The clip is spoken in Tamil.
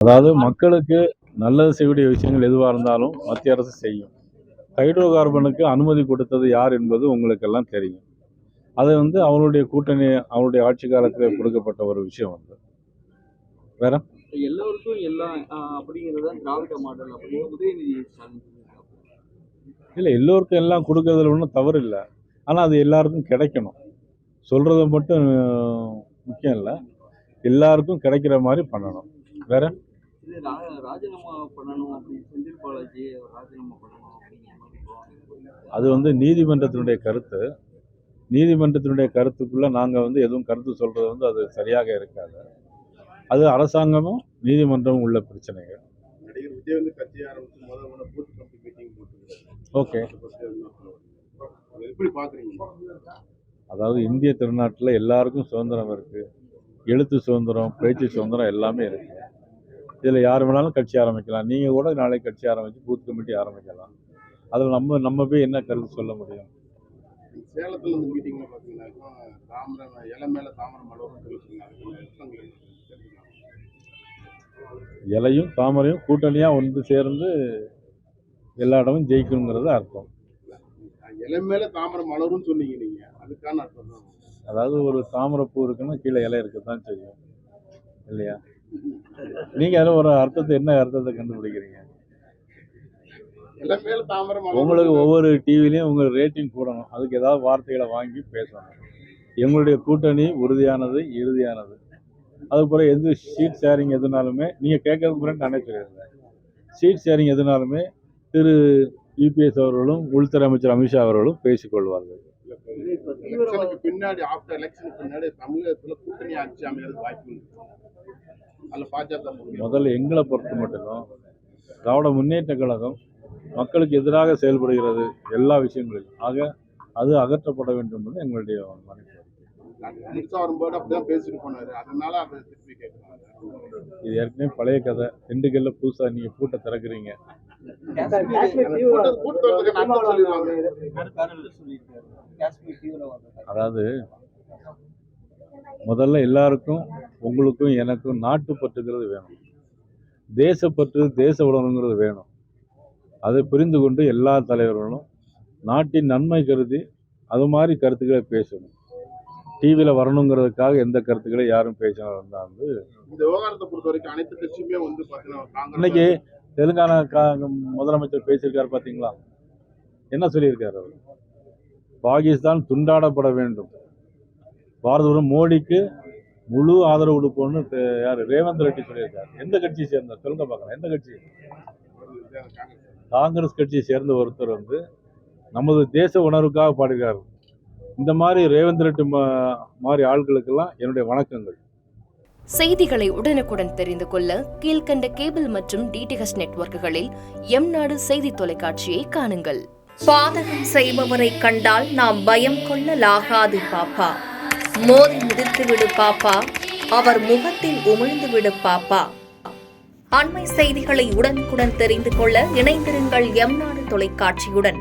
அதாவது மக்களுக்கு நல்லது செய்யக்கூடிய விஷயங்கள் எதுவாக இருந்தாலும் மத்திய அரசு செய்யும். ஹைட்ரோ கார்பனுக்கு அனுமதி கொடுத்தது யார் என்பது உங்களுக்கெல்லாம் தெரியும். அது அவருடைய கூட்டணி, அவருடைய ஆட்சி காலத்தில் கொடுக்கப்பட்ட ஒரு விஷயம். வேற எல்லோருக்கும் எல்லாம் அப்படிங்கிறது திராவிட மாடல் அப்படின்னு உதயநிதி ஸ்டாலின் இல்லை, எல்லோருக்கும் எல்லாம் கொடுக்கறதுல ஒன்றும் தவறு இல்லை. ஆனால் அது எல்லாருக்கும் கிடைக்கணும். சொல்றது மட்டும் முக்கியம் இல்லை, எல்லாருக்கும் கிடைக்கிற மாதிரி பண்ணணும். வேற ராஜினாமா பண்ணணும் அப்படின்னு செந்தில் பாலாஜி ராஜினாமா பண்ணணும் அப்படிங்கிற மாதிரி அது நீதிமன்றத்தினுடைய கருத்து. நீதிமன்றத்தினுடைய கருத்துக்குள்ள நாங்கள் எதுவும் கருத்து சொல்றது அது சரியாக இருக்காது. அது அரசாங்கமும் நீதிமன்றமும் உள்ள பிரச்சனைகள். ஓகே, அதாவது இந்திய திருநாட்டில் எல்லாருக்கும் சுதந்திரம் இருக்கு. எழுத்து சுதந்திரம், பேச்சு சுதந்திரம் எல்லாமே இருக்கு. இதில் யார் வேணாலும் கட்சி ஆரம்பிக்கலாம். நீங்கள் கூட நாளைக்கு கட்சி ஆரம்பித்து பூத் கமிட்டி ஆரம்பிக்கலாம். அதில் நம்ம போய் என்ன கருத்து சொல்ல முடியும்? சேலத்தில் இந்த மீட்டிங்ல பார்த்தீங்கன்னாக்கா இலை மேல தாமரை மலரும். இலையும் தாமரையும் கூட்டணியாக ஒன்று சேர்ந்து எல்லா இடமும் ஜெயிக்கணுங்கிறது அர்த்தம். இலை மேல தாமரை மலரும் சொன்னீங்க நீங்க, அதுக்கான அர்த்தம் தான். அதாவது ஒரு தாமரை பூ இருக்குன்னா கீழே இலை இருக்கத்தான் செய்யும் இல்லையா? நீங்க அதில் ஒரு அர்த்தத்தை, என்ன அர்த்தத்தை கண்டுபிடிக்கிறீங்க? உங்களுக்கு ஒவ்வொரு டிவிலையும் உங்களுக்கு ரேட்டிங் போடணும், அதுக்கு ஏதாவது வார்த்தைகளை வாங்கி பேசணும். எங்களுடைய கூட்டணி உறுதியானது, இறுதியானது. அதுபோல எது சீட் ஷேரிங் எதுனாலுமே நீங்கள் கேட்கறதுக்கு முன்னாடி நானே சொல்லியிருந்தேன். சீட் ஷேரிங் எதுனாலுமே திரு யூபிஎஸ் அவர்களும் உள்துறை அமைச்சர் அமித்ஷா அவர்களும் பேசிக்கொள்வார்கள். பின்னாடி ஆஃப்டர் எலெக்ஷனுக்கு பின்னாடி தமிழகத்துல கூட்டணி ஆட்சி அமைகிறது வாய்ப்பு. முதல்ல எங்களை பொறுத்த மட்டும் திராவிட முன்னேற்ற கழகம் மக்களுக்கு எதிராக செயல்படுகிறது எல்லா விஷயங்களிலும். ஆக அது அகற்றப்பட வேண்டும் என்பது எங்களுடைய மனு. இது ஏற்கனவே பழைய கதை. திண்டுக்கல்ல புதுசா நீங்க பூட்டை திறக்கிறீங்க. அதாவது முதல்ல எல்லாருக்கும், உங்களுக்கும் எனக்கும் நாட்டுப்பற்றுங்கிறது வேணும், தேசப்பற்று, தேச உணர்வுங்கிறது வேணும். அதை புரிந்து கொண்டு எல்லா தலைவர்களும் நாட்டின் நன்மை கருதி அது மாதிரி கருத்துக்களை பேசணும். டிவியில் வரணுங்கிறதுக்காக எந்த கருத்துக்களை யாரும் பேசினா இந்த விவகாரத்தை பொறுத்த வரைக்கும் அனைத்து கட்சியுமே இன்னைக்கு தெலுங்கானா முதலமைச்சர் பேசியிருக்காரு பார்த்தீங்களா? என்ன சொல்லியிருக்காரு அவர்? பாகிஸ்தான் துண்டாடப்பட வேண்டும், பாரத மோடிக்கு முழு ஆதரவு கொடுப்போம்னு யார்? ரேவந்த் ரெட்டி சொல்லியிருக்காரு. எந்த கட்சியை சேர்ந்தார் சொல்லுங்க பார்க்கலாம். எந்த கட்சி? காங்கிரஸ் கட்சியை சேர்ந்த ஒருத்தர் நமது தேச உணர்வுக்காக பாடுகிறார். இந்த மாதிரி ரேவந்த் ரெட்டி மாதிரி ஆட்களுக்கெல்லாம் என்னுடைய வணக்கங்கள். செய்திகளை உடனுக்குடன் தெரிந்து கொள்ள கீழ்கண்ட கேபிள் மற்றும் டிடிஎச் நெட்வொர்க்குகளில் எம்நாடு செய்தி தொலைக்காட்சியை காணுங்கள். பாதகம் செய்பவரை கண்டால் நாம் பயம் கொள்ளலாகாது பாப்பா. மோதி மிதித்துவிடு பாப்பா, அவர் முகத்தில் உமிழ்ந்துவிடு பாப்பா. அண்மை செய்திகளை உடனுக்குடன் தெரிந்து கொள்ள இணைந்திருங்கள் எம்நாடு தொலைக்காட்சியுடன்.